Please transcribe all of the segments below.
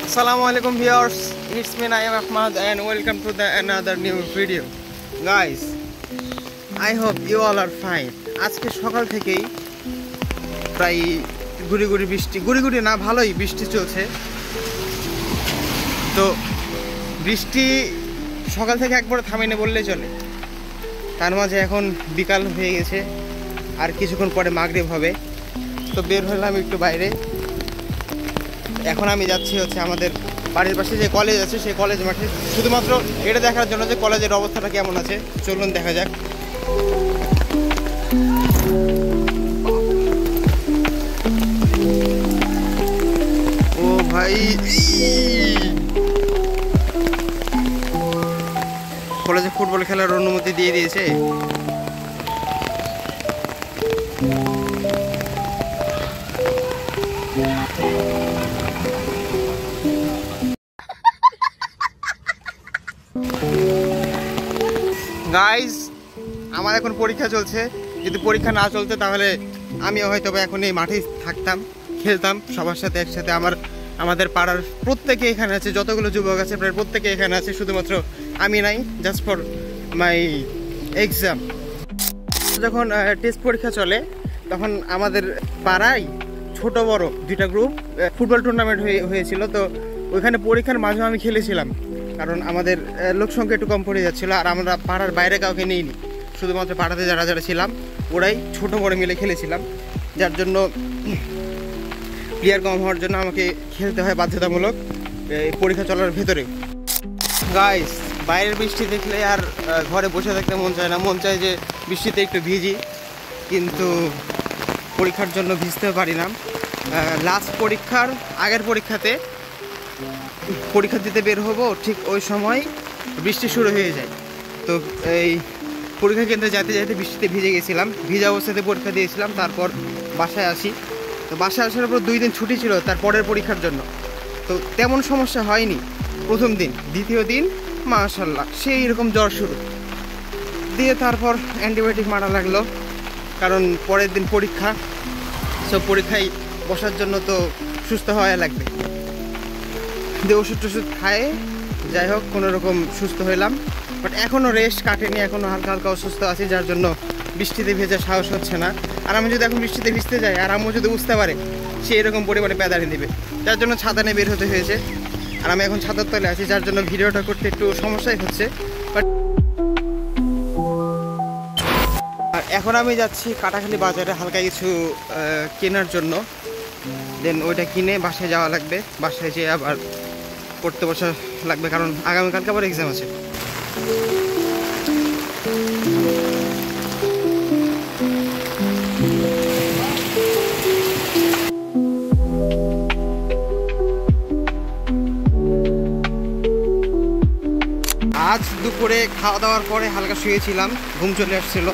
Assalamualaikum viewers, it's me Naeem Ahmad and welcome to another new video. Guys, I hope you all are fine. আজকে সকাল থেকেই প্রায় গুড়ি গুড়ি না ভালোই বৃষ্টি চলছে। তো বৃষ্টি সকাল থেকে একবার থামেনি বললেই চলে। তার মাঝে এখন বিকাল হয়ে গেছে, আর কিছুক্ষণ পরে মাগরিব হবে। তো বের হলাম একটু বাইরে। এখন আমি যাচ্ছি হচ্ছে আমাদের বাড়ির পাশে যে কলেজ আছে সেই কলেজ মাঠে, শুধুমাত্র এটা দেখার জন্য যে কলেজের অবস্থাটা কেমন আছে। চলুন দেখা যাক। ও ভাই, কলেজে ফুটবল খেলার অনুমতি দিয়ে দিয়েছে। গাইজ, আমার এখন পরীক্ষা চলছে। যদি পরীক্ষা না চলতো তাহলে আমিও হয়তো এখন এই মাঠেই থাকতাম, খেলতাম সবার সাথে একসাথে। আমাদের পাড়ার প্রত্যেকে এখানে আছে, যতগুলো যুবক আছে প্রায় প্রত্যেকে এখানে আছে, শুধুমাত্র আমি নাই, জাস্ট ফর মাই এক্সাম। যখন টেস্ট পরীক্ষা চলে তখন আমাদের পাড়ায় ছোট বড় দুইটা গ্রুপ ফুটবল টুর্নামেন্ট হয়েছিল। তো ওইখানে পরীক্ষার মাঝেও আমি খেলেছিলাম, কারণ আমাদের লোক সংখ্যা একটু কম পড়ে যাচ্ছিলো। আর আমরা পাড়ার বাইরে কাউকে নিইনি, শুধুমাত্র পাড়াতে যারা ছিলাম ওরাই ছোট বড় মিলে খেলেছিলাম। যার জন্য প্লেয়ার কম হওয়ার জন্য আমাকে খেলতে হয় বাধ্যতামূলক পরীক্ষা চলার ভেতরে। গাইস, বাইরের বৃষ্টি দেখলে আর ঘরে বসে থাকতে মন চায় না, মন চায় যে বৃষ্টিতে একটু ভিজি, কিন্তু পরীক্ষার জন্য ভিজতেও পারি না। লাস্ট পরীক্ষার আগের পরীক্ষাতে পরীক্ষা দিতে বের হবো, ঠিক ওই সময় বৃষ্টি শুরু হয়ে যায়। তো এই পরীক্ষা কেন্দ্রে যেতে বৃষ্টিতে ভিজে গেছিলাম, ভিজা অবস্থাতে পরীক্ষা দিয়েছিলাম। তারপর বাসায় আসি। তো বাসায় আসার পর 2 দিন ছুটি ছিল তার পরের পরীক্ষার জন্য। তো তেমন সমস্যা হয়নি প্রথম দিন। দ্বিতীয় দিন মাশাআল্লাহ সেই রকম জ্বর শুরু দিয়ে তারপর অ্যান্টিবায়োটিক মারা লাগলো, কারণ পরের দিন পরীক্ষা। সব পরীক্ষায় বসার জন্য তো সুস্থ হওয়া লাগবে। দিয়ে ওষুধ টষুধ খায় যাই হোক কোনো রকম সুস্থ হইলাম, বাট এখনও রেস্ট কাটেনি, এখনও হালকা হালকা অসুস্থ আছি, যার জন্য বৃষ্টিতে ভেজা সাহস হচ্ছে না। আর আমি যদি এখন বৃষ্টিতে ভিজতে যাই আর আম্মু যদি বুঝতে পারে, সে এরকম পরিমাণে প্যাদানি দেবে, যার জন্য ছাতা নিয়ে বের হতে হয়েছে। আর আমি এখন ছাতার তলে আছি, যার জন্য ভিডিওটা করতে একটু সমস্যাই হচ্ছে। বাট আর এখন আমি যাচ্ছি কাটাখালী বাজারে হালকা কিছু কেনার জন্য। দেন ওইটা কিনে বাসায় যাওয়া লাগবে, বাসায় যেয়ে আবার পড়তে বসা লাগবে, কারণ আগামীকালকে আবার এক্সাম আছে। আজ দুপুরে খাওয়া দাওয়ার পরে হালকা শুয়েছিলাম, ঘুম চলে আসছিল।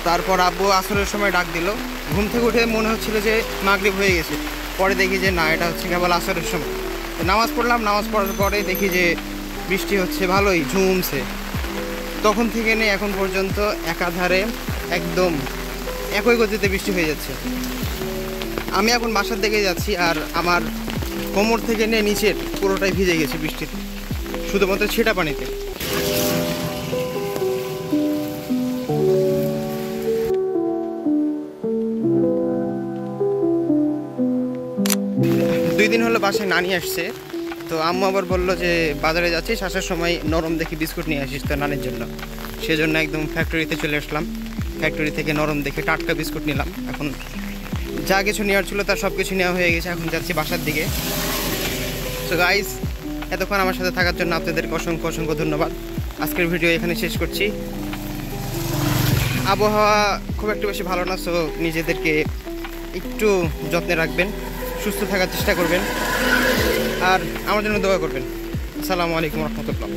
তারপর আব্বু আসরের সময় ডাক দিল। ঘুম থেকে উঠে মনে হচ্ছিল যে মাগরিব হয়ে গেছে, পরে দেখি যে না, এটা হচ্ছে কেবল আসরের সময়। নামাজ পড়লাম, নামাজ পড়ার পরে দেখি যে বৃষ্টি হচ্ছে, ভালোই ঝুমছে। তখন থেকে নিয়ে এখন পর্যন্ত একাধারে একদম একই গতিতে বৃষ্টি হয়ে যাচ্ছে। আমি এখন বাসার দিকে যাচ্ছি, আর আমার কোমর থেকে নিয়ে নিচের পুরোটাই ভিজে গেছে বৃষ্টিতে, শুধুমাত্র ছিটা পানিতে। দুই দিন হলো বাসায় নানি আসছে। তো আম্মু আবার বললো যে বাজারে যাচ্ছিস, আসার সময় নরম দেখি বিস্কুট নিয়ে আসিস তো নানির জন্য। সেজন্য একদম ফ্যাক্টরিতে চলে আসলাম। ফ্যাক্টরি থেকে নরম দেখে টাটকা বিস্কুট নিলাম। এখন যা কিছু নেওয়ার ছিল তার সব কিছু নেওয়া হয়ে গেছে, এখন যাচ্ছি বাসার দিকে। সো গাইস, এতক্ষণ আমার সাথে থাকার জন্য আপনাদেরকে অসংখ্য অসংখ্য ধন্যবাদ। আজকের ভিডিও এখানে শেষ করছি। আবহাওয়া খুব একটু বেশি ভালো না, সো নিজেদেরকে একটু যত্নে রাখবেন, সুস্থ থাকার চেষ্টা করবেন, আর আমার জন্য দোয়া করবেন। আসসালামু আলাইকুম রহমতুল্লাহ।